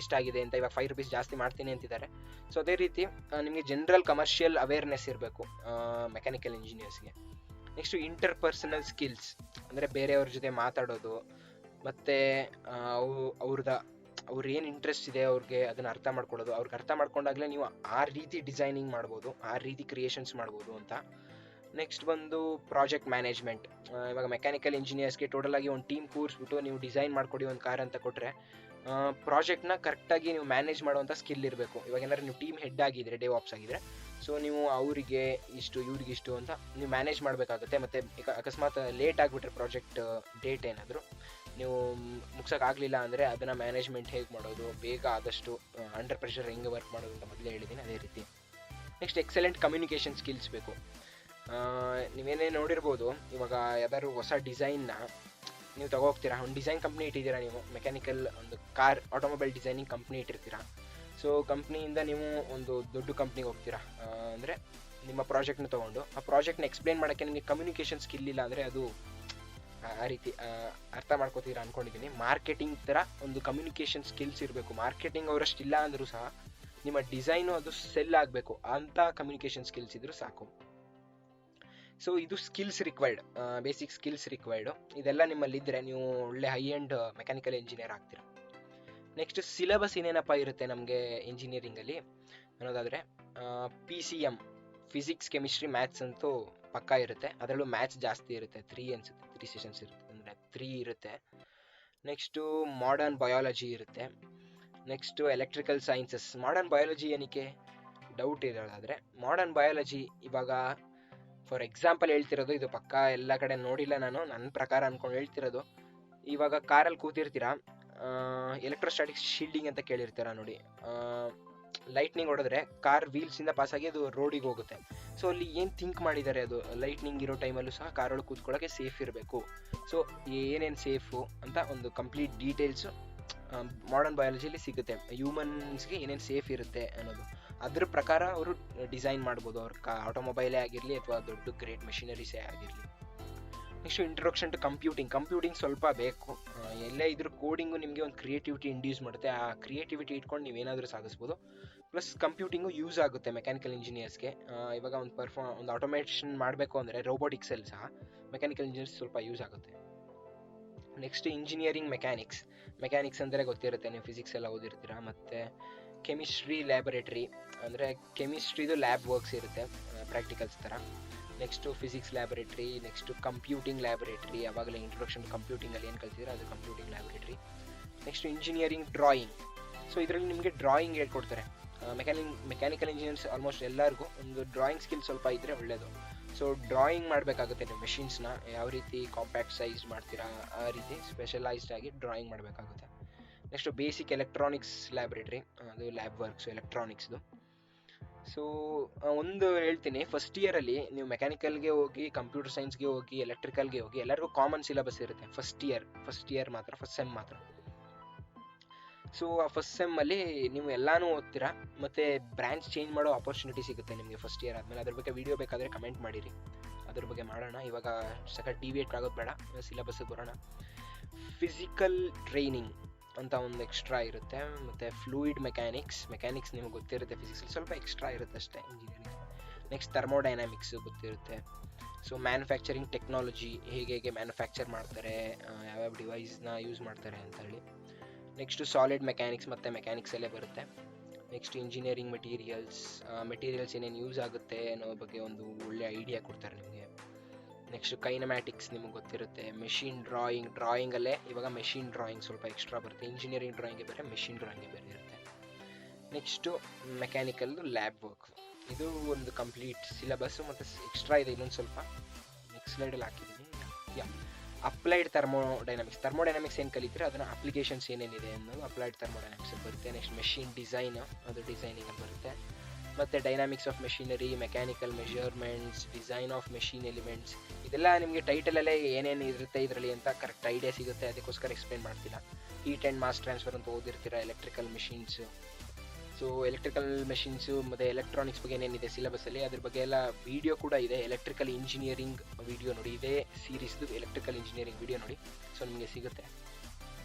ಎಷ್ಟಾಗಿದೆ ಅಂತ. ಇವಾಗ 5 rupees ಜಾಸ್ತಿ ಮಾಡ್ತೀನಿ ಅಂತಿದ್ದಾರೆ. ಸೊ ಅದೇ ರೀತಿ ನಿಮಗೆ ಜನರಲ್ ಕಮರ್ಷಿಯಲ್ ಅವೇರ್ನೆಸ್ ಇರಬೇಕು ಮೆಕ್ಯಾನಿಕಲ್ ಇಂಜಿನಿಯರ್ಸ್ಗೆ. ನೆಕ್ಸ್ಟು ಇಂಟರ್ಪರ್ಸನಲ್ ಸ್ಕಿಲ್ಸ್ ಅಂದರೆ ಬೇರೆಯವ್ರ ಜೊತೆ ಮಾತಾಡೋದು, ಮತ್ತು ಅವ್ರು ಏನು ಇಂಟ್ರೆಸ್ಟ್ ಇದೆ ಅವ್ರಿಗೆ ಅದನ್ನು ಅರ್ಥ ಮಾಡ್ಕೊಳ್ಳೋದು. ಅವ್ರಿಗೆ ಅರ್ಥ ಮಾಡ್ಕೊಂಡಾಗಲೇ ನೀವು ಆ ರೀತಿ ಡಿಸೈನಿಂಗ್ ಮಾಡ್ಬೋದು, ಆ ರೀತಿ ಕ್ರಿಯೇಷನ್ಸ್ ಮಾಡ್ಬೋದು ಅಂತ. ನೆಕ್ಸ್ಟ್ ಬಂದು ಪ್ರಾಜೆಕ್ಟ್ ಮ್ಯಾನೇಜ್ಮೆಂಟ್. ಇವಾಗ ಮೆಕ್ಯಾನಿಕಲ್ ಇಂಜಿನಿಯರ್ಸ್ಗೆ ಟೋಟಲ್ ಆಗಿ ಒಂದು ಟೀಮ್ ಕೂರಿಸ್ಬಿಟ್ಟು ನೀವು ಡಿಸೈನ್ ಮಾಡ್ಕೊಡಿ ಒಂದು ಕಾರ್ ಅಂತ ಕೊಟ್ಟರೆ, ಪ್ರಾಜೆಕ್ಟ್ನ ಕರೆಕ್ಟಾಗಿ ನೀವು ಮ್ಯಾನೇಜ್ ಮಾಡುವಂಥ ಸ್ಕಿಲ್ ಇರಬೇಕು. ಇವಾಗ ಏನಾದ್ರು ನೀವು ಟೀಮ್ ಹೆಡ್ ಆಗಿದ್ರೆ, ಡೇವಾಪ್ಸ್ ಆಗಿದ್ರೆ, ಸೊ ನೀವು ಅವರಿಗೆ ಇಷ್ಟು ಇವ್ರಿಗಿಷ್ಟು ಅಂತ ನೀವು ಮ್ಯಾನೇಜ್ ಮಾಡಬೇಕಾಗುತ್ತೆ. ಮತ್ತು ಅಕಸ್ಮಾತ್ ಲೇಟ್ ಆಗಿಬಿಟ್ರೆ ಪ್ರಾಜೆಕ್ಟ್ ಡೇಟ್ ಏನಾದರೂ ನೀವು ಮುಗ್ಸೋಕ್ಕಾಗಲಿಲ್ಲ ಅಂದರೆ ಅದನ್ನು ಮ್ಯಾನೇಜ್ಮೆಂಟ್ ಹೇಗೆ ಮಾಡೋದು, ಬೇಗ ಆದಷ್ಟು ಅಂಡರ್ ಪ್ರೆಷರ್ ಹೆಂಗೆ ವರ್ಕ್ ಮಾಡೋದು ಅಂತ ಮೊದಲೇ ಹೇಳಿದ್ದೀನಿ. ಅದೇ ರೀತಿ ನೆಕ್ಸ್ಟ್ ಎಕ್ಸಲೆಂಟ್ ಕಮ್ಯುನಿಕೇಷನ್ ಸ್ಕಿಲ್ಸ್ ಬೇಕು. ನೀವೇನೇ ನೋಡಿರ್ಬೋದು, ಇವಾಗ ಯಾವ್ದಾದ್ರು ಹೊಸ ಡಿಸೈನ್ನ ನೀವು ತಗೋಗ್ತೀರಾ, ಒಂದು ಡಿಸೈನ್ ಕಂಪ್ನಿ ಇಟ್ಟಿದ್ದೀರಾ, ನೀವು ಮೆಕ್ಯಾನಿಕಲ್ ಒಂದು ಕಾರ್ ಆಟೋಮೊಬೈಲ್ ಡಿಸೈನಿಂಗ್ ಕಂಪ್ನಿ ಇಟ್ಟಿರ್ತೀರಾ. ಸೊ ಕಂಪ್ನಿಯಿಂದ ನೀವು ಒಂದು ದೊಡ್ಡ ಕಂಪ್ನಿಗೆ ಹೋಗ್ತೀರಾ, ಅಂದರೆ ನಿಮ್ಮ ಪ್ರಾಜೆಕ್ಟ್ನ ತೊಗೊಂಡು ಆ ಪ್ರಾಜೆಕ್ಟ್ನ ಎಕ್ಸ್ಪ್ಲೇನ್ ಮಾಡೋಕ್ಕೆ ನಿಮಗೆ ಕಮ್ಯುನಿಕೇಷನ್ ಸ್ಕಿಲ್ ಇಲ್ಲ ಅಂದರೆ ಅದು ಆ ರೀತಿ ಅರ್ಥ ಮಾಡ್ಕೋತೀರಾ ಅಂದ್ಕೊಂಡಿದ್ದೀನಿ. ಮಾರ್ಕೆಟಿಂಗ್ ಥರ ಒಂದು ಕಮ್ಯುನಿಕೇಷನ್ ಸ್ಕಿಲ್ಸ್ ಇರಬೇಕು. ಮಾರ್ಕೆಟಿಂಗ್ ಅವರಷ್ಟಿಲ್ಲ ಅಂದರೂ ಸಹ ನಿಮ್ಮ ಡಿಸೈನು ಅದು ಸೆಲ್ ಆಗಬೇಕು, ಅಂಥ ಕಮ್ಯುನಿಕೇಷನ್ ಸ್ಕಿಲ್ಸ್ ಇದ್ದರೂ ಸಾಕು. ಸೊ ಇದು ಸ್ಕಿಲ್ಸ್ ರಿಕ್ವೈರ್ಡ್, ಬೇಸಿಕ್ ಸ್ಕಿಲ್ಸ್ ರಿಕ್ವೈರ್ಡು. ಇದೆಲ್ಲ ನಿಮ್ಮಲ್ಲಿದ್ದರೆ ನೀವು ಒಳ್ಳೆ ಹೈ ಎಂಡ್ ಮೆಕ್ಯಾನಿಕಲ್ ಇಂಜಿನಿಯರ್ ಆಗ್ತೀರಾ. ನೆಕ್ಸ್ಟ್ ಸಿಲೆಬಸ್ ಏನೇನಪ್ಪ ಇರುತ್ತೆ ನಮಗೆ ಇಂಜಿನಿಯರಿಂಗಲ್ಲಿ ಅನ್ನೋದಾದರೆ, PCM ಫಿಸಿಕ್ಸ್, ಕೆಮಿಸ್ಟ್ರಿ, ಮ್ಯಾಥ್ಸ್ ಅಂತೂ ಪಕ್ಕಾ ಇರುತ್ತೆ. ಅದರಲ್ಲೂ ಮ್ಯಾಥ್ಸ್ ಜಾಸ್ತಿ ಇರುತ್ತೆ, 3 ಸೆಷನ್ಸ್ ಇರುತ್ತೆ, ಅಂದರೆ 3 ಇರುತ್ತೆ. ನೆಕ್ಸ್ಟು ಮಾಡರ್ನ್ ಬಯಾಲಜಿ ಇರುತ್ತೆ. Next electrical sciences. Modern biology ಏನಕ್ಕೆ ಡೌಟ್ ಇರೋದಾದರೆ, ಮಾಡರ್ನ್ ಬಯಾಲಜಿ ಇವಾಗ ಫಾರ್ ಎಕ್ಸಾಂಪಲ್ ಹೇಳ್ತಿರೋದು, ಇದು ಪಕ್ಕಾ ಎಲ್ಲ ಕಡೆ ನೋಡಿಲ್ಲ ನಾನು, ನನ್ನ ಪ್ರಕಾರ ಅಂದ್ಕೊಂಡು ಹೇಳ್ತಿರೋದು. ಇವಾಗ ಕಾರಲ್ಲಿ ಕೂತಿರ್ತೀರಾ, ಎಲೆಕ್ಟ್ರೋಸ್ಟಾಟಿಕ್ಸ್ ಶೀಲ್ಡಿಂಗ್ ಅಂತ ಕೇಳಿರ್ತೀರ ನೋಡಿ. ಲೈಟ್ನಿಂಗ್ ಹೊಡೆದ್ರೆ ಕಾರ್ ವೀಲ್ಸಿಂದ ಪಾಸಾಗಿ ಅದು ರೋಡಿಗೆ ಹೋಗುತ್ತೆ. ಸೊ ಅಲ್ಲಿ ಏನು ಥಿಂಕ್ ಮಾಡಿದ್ದಾರೆ, ಅದು ಲೈಟ್ನಿಂಗ್ ಇರೋ ಟೈಮಲ್ಲೂ ಸಹ ಕಾರ್ ಒಳಗೆ ಕೂತ್ಕೊಳ್ಳೋಕ್ಕೆ ಸೇಫ್ ಇರಬೇಕು. ಸೊ ಏನೇನು ಸೇಫು ಅಂತ ಒಂದು ಕಂಪ್ಲೀಟ್ ಡೀಟೇಲ್ಸು ಮಾಡರ್ನ್ ಬಯಾಲಜಿಲಿ ಸಿಗುತ್ತೆ. ಹ್ಯೂಮನ್ಸ್ಗೆ ಏನೇನು ಸೇಫ್ ಇರುತ್ತೆ ಅನ್ನೋದು, ಅದ್ರ ಪ್ರಕಾರ ಅವರು ಡಿಸೈನ್ ಮಾಡ್ಬೋದು. ಅವ್ರ ಆಟೋಮೊಬೈಲೇ ಆಗಿರಲಿ ಅಥವಾ ದೊಡ್ಡ ಗ್ರೇಟ್ ಮೆಷಿನರೀಸೇ ಆಗಿರಲಿ. ನೆಕ್ಸ್ಟ್ ಇಂಟ್ರೊಡಕ್ಷನ್ ಟು ಕಂಪ್ಯೂಟಿಂಗ್ ಸ್ವಲ್ಪ ಬೇಕು. ಎಲ್ಲೇ ಇದ್ರ ಕೋಡಿಂಗು ನಿಮಗೆ ಒಂದು ಕ್ರಿಯೇಟಿವಿಟಿ ಇಂಡ್ಯೂಸ್ ಮಾಡುತ್ತೆ. ಆ ಕ್ರಿಯೇಟಿವಿಟಿ ಇಟ್ಕೊಂಡು ನೀವೇನಾದರೂ ಸಾಧಿಸ್ಬೋದು. ಪ್ಲಸ್ ಕಂಪ್ಯೂಟಿಂಗು ಯೂಸ್ ಆಗುತ್ತೆ ಮೆಕ್ಯಾನಿಕಲ್ ಇಂಜಿನಿಯರ್ಸ್ಗೆ. ಇವಾಗ ಒಂದು ಆಟೋಮೇಷನ್ ಮಾಡಬೇಕು ಅಂದರೆ ರೋಬೋಟಿಕ್ಸಲ್ಲಿ ಸಹ ಮೆಕ್ಯಾನಿಕಲ್ ಇಂಜಿನಿಯರ್ಸ್ ಸ್ವಲ್ಪ ಯೂಸ್ ಆಗುತ್ತೆ. ನೆಕ್ಸ್ಟ್ ಇಂಜಿನಿಯರಿಂಗ್ ಮೆಕ್ಯಾನಿಕ್ಸ್ ಅಂದರೆ ಗೊತ್ತಿರುತ್ತೆ, ನೀವು ಫಿಸಿಕ್ಸ್ ಎಲ್ಲ ಓದಿರ್ತೀರ. ಮತ್ತು ಕೆಮಿಸ್ಟ್ರಿ ಲ್ಯಾಬೊರೇಟ್ರಿ ಅಂದರೆ ಕೆಮಿಸ್ಟ್ರಿದು ಲ್ಯಾಬ್ ವರ್ಕ್ಸ್ ಇರುತ್ತೆ ಪ್ರಾಕ್ಟಿಕಲ್ಸ್ ಥರ. Next physics laboratory, next computing laboratory, ಆವಾಗಲೇ ಇಂಟ್ರೊಡಕ್ಷನ್ ಕಂಪ್ಯೂಟಿಂಗಲ್ಲಿ ಏನು ಕಲ್ತಿದ್ರೆ ಅದು computing laboratory. Next engineering drawing. So ಇದರಲ್ಲಿ ನಿಮಗೆ ಡ್ರಾಯಿಂಗ್ ಹೇಳ್ಕೊಡ್ತಾರೆ. ಮೆಕ್ಯಾನಿಕಲ್ ಇಂಜಿನಿಯರ್ಸ್ ಆಲ್ಮೋಸ್ಟ್ ಎಲ್ಲರಿಗೂ ಒಂದು ಡ್ರಾಯಿಂಗ್ ಸ್ಕಿಲ್ ಸ್ವಲ್ಪ ಇದ್ದರೆ ಒಳ್ಳೆಯದು. ಸೊ ಡ್ರಾಯಿಂಗ್ ಮಾಡಬೇಕಾಗುತ್ತೆ ನೀವು ಮೆಷಿನ್ಸ್ನ ಯಾವ ರೀತಿ ಕಾಂಪ್ಯಾಕ್ಟ್ ಸೈಜ್ ಮಾಡ್ತೀರಾ ಆ ರೀತಿ ಸ್ಪೆಷಲೈಸ್ಡ್ ಆಗಿ ಡ್ರಾಯಿಂಗ್ ಮಾಡಬೇಕಾಗುತ್ತೆ. ನೆಕ್ಸ್ಟು ಬೇಸಿಕ್ ಎಲೆಕ್ಟ್ರಾನಿಕ್ಸ್ ಲ್ಯಾಬೊರೇಟ್ರಿ, ಅದು ಲ್ಯಾಬ್ ವರ್ಕ್ಸು ಎಲೆಕ್ಟ್ರಾನಿಕ್ಸ್ದು. ಸೊ ಒಂದು ಹೇಳ್ತೀನಿ, ಫಸ್ಟ್ ಇಯರಲ್ಲಿ ನೀವು ಮೆಕ್ಯಾನಿಕಲ್ಗೆ ಹೋಗಿ, ಕಂಪ್ಯೂಟರ್ ಸೈನ್ಸ್ಗೆ ಹೋಗಿ, ಎಲೆಕ್ಟ್ರಿಕಲ್ಗೆ ಹೋಗಿ, ಎಲ್ಲರಿಗೂ ಕಾಮನ್ ಸಿಲೆಬಸ್ ಇರುತ್ತೆ ಫಸ್ಟ್ ಇಯರ್ ಮಾತ್ರ, ಫಸ್ಟ್ ಸೆಮ್ ಮಾತ್ರ. ಸೊ ಆ ಫಸ್ಟ್ ಸೆಮ್ಮಲ್ಲಿ ನೀವು ಎಲ್ಲಾನು ಓದ್ತೀರಾ, ಮತ್ತು ಬ್ರಾಂಚ್ ಚೇಂಜ್ ಮಾಡೋ ಆಪರ್ಚುನಿಟಿ ಸಿಗುತ್ತೆ ನಿಮಗೆ ಫಸ್ಟ್ ಇಯರ್ ಆದಮೇಲೆ. ಅದ್ರ ಬಗ್ಗೆ ವೀಡಿಯೋ ಬೇಕಾದರೆ ಕಮೆಂಟ್ ಮಾಡಿರಿ, ಅದ್ರ ಬಗ್ಗೆ ಮಾಡೋಣ. ಇವಾಗ ಡಿವಿಯೇಟ್ ಆಗೋದು ಬೇಡ, ಸಿಲೆಬಸ್ಗೆ ಬರೋಣ. ಫಿಸಿಕಲ್ ಟ್ರೈನಿಂಗ್ ಅಂತ ಒಂದು ಎಕ್ಸ್ಟ್ರಾ ಇರುತ್ತೆ. ಮತ್ತು ಫ್ಲೂಯಿಡ್ ಮೆಕ್ಯಾನಿಕ್ಸ್ ನಿಮಗೆ ಗೊತ್ತಿರುತ್ತೆ, ಫಿಸಿಕ್ಸಲ್ಲಿ ಸ್ವಲ್ಪ ಎಕ್ಸ್ಟ್ರಾ ಇರುತ್ತೆ ಅಷ್ಟೇ ಇಂಜಿನಿಯರಿಂಗ್. ನೆಕ್ಸ್ಟ್ ಥರ್ಮೋಡೈನಾಮಿಕ್ಸ್ ಗೊತ್ತಿರುತ್ತೆ. ಸೊ ಮ್ಯಾನುಫ್ಯಾಕ್ಚರಿಂಗ್ ಟೆಕ್ನಾಲಜಿ, ಹೇಗೆ ಮ್ಯಾನುಫ್ಯಾಕ್ಚರ್ ಮಾಡ್ತಾರೆ, ಯಾವ್ಯಾವ ಡಿವೈಸ್ನ ಯೂಸ್ ಮಾಡ್ತಾರೆ ಅಂತ ಹೇಳಿ. ನೆಕ್ಸ್ಟು ಸಾಲಿಡ್ ಮೆಕ್ಯಾನಿಕ್ಸ್ ಮತ್ತು ಮೆಕ್ಯಾನಿಕ್ಸಲ್ಲೇ ಬರುತ್ತೆ. ನೆಕ್ಸ್ಟ್ ಇಂಜಿನಿಯರಿಂಗ್ ಮೆಟೀರಿಯಲ್ಸ್ ಏನೇನು ಯೂಸ್ ಆಗುತ್ತೆ ಅನ್ನೋ ಬಗ್ಗೆ ಒಂದು ಒಳ್ಳೆ ಐಡಿಯಾ ಕೊಡ್ತಾರೆ ನಿಮಗೆ. ನೆಕ್ಸ್ಟ್ ಕೈನಮ್ಯಾಟಿಕ್ಸ್ ನಿಮಗೆ ಗೊತ್ತಿರುತ್ತೆ. ಮೆಷಿನ್ ಡ್ರಾಯಿಂಗಲ್ಲೇ ಇವಾಗ ಮೆಷಿನ್ ಡ್ರಾಯಿಂಗ್ ಸ್ವಲ್ಪ ಎಕ್ಸ್ಟ್ರಾ ಬರುತ್ತೆ. ಇಂಜಿನಿಯರಿಂಗ್ ಡ್ರಾಯಿಂಗ್ಗೆ ಬೇರೆ, ಮೆಷಿನ್ ಡ್ರಾಯಿಂಗ್ಗೆ ಬೇರೆ ಇರುತ್ತೆ. ನೆಕ್ಸ್ಟು ಮೆಕ್ಯಾನಿಕಲ್ ಲ್ಯಾಬ್ ವರ್ಕ್, ಇದು ಒಂದು ಕಂಪ್ಲೀಟ್ ಸಿಲೆಬಸ್ಸು. ಮತ್ತು ಎಕ್ಸ್ಟ್ರಾ ಇದೆ ಇನ್ನೊಂದು ಸ್ವಲ್ಪ, ನೆಕ್ಸ್ಟ್ ಸ್ಲೈಡಲ್ಲಿ ಹಾಕಿದ್ದೀನಿ. ಅಪ್ಲೈಡ್ ಥರ್ಮೋಡೈನಾಮಿಕ್ಸ್ ಏನು ಕಲಿತೀರ ಅದನ್ನು ಅಪ್ಲಿಕೇಶನ್ಸ್ ಏನೇನಿದೆ ಅನ್ನೋದು ಅಪ್ಲೈಡ್ ಥರ್ಮೋಡೈನಾಮಿಕ್ಸ್ ಬರುತ್ತೆ. ನೆಕ್ಸ್ಟ್ ಮೆಷಿನ್ ಡಿಸೈನ್, ಅದು ಡಿಸೈನಿಂಗಲ್ಲಿ ಬರುತ್ತೆ. ಮತ್ತು dynamics of machinery, mechanical measurements, design of machine elements, ಇದೆಲ್ಲ ನಿಮಗೆ ಟೈಟಲಲ್ಲೇ ಏನೇನು ಇರುತ್ತೆ ಇದರಲ್ಲಿ ಅಂತ ಕರೆಕ್ಟ್ ಐಡಿಯಾ ಸಿಗುತ್ತೆ. ಅದಕ್ಕೋಸ್ಕರ ಎಕ್ಸ್ಪ್ಲೇನ್ ಮಾಡ್ತಿಲ್ಲ. ಹೀಟ್ ಆ್ಯಂಡ್ ಮಾಸ್ ಟ್ರಾನ್ಸ್ಫರ್ ಅಂತ ಓದಿರ್ತೀರ, electrical machines. So electrical machines ಮತ್ತು ಎಲೆಕ್ಟ್ರಾನಿಕ್ಸ್ ಬಗ್ಗೆ ಏನೇನಿದೆ ಸಿಲೆಬಸ್ಸಲ್ಲಿ, ಅದ್ರ ಬಗ್ಗೆ ಎಲ್ಲ ವೀಡಿಯೋ ಕೂಡ ಇದೆ. ಎಲೆಕ್ಟ್ರಿಕಲ್ ಇಂಜಿನಿಯರಿಂಗ್ ವೀಡಿಯೋ ನೋಡಿ, ಇದೇ ಸೀರೀಸ್ದು ಎಲೆಕ್ಟ್ರಿಕಲ್ ಇಂಜಿನಿಯರಿಂಗ್ ವೀಡಿಯೋ ನೋಡಿ, ಸೊ ನಿಮಗೆ ಸಿಗುತ್ತೆ.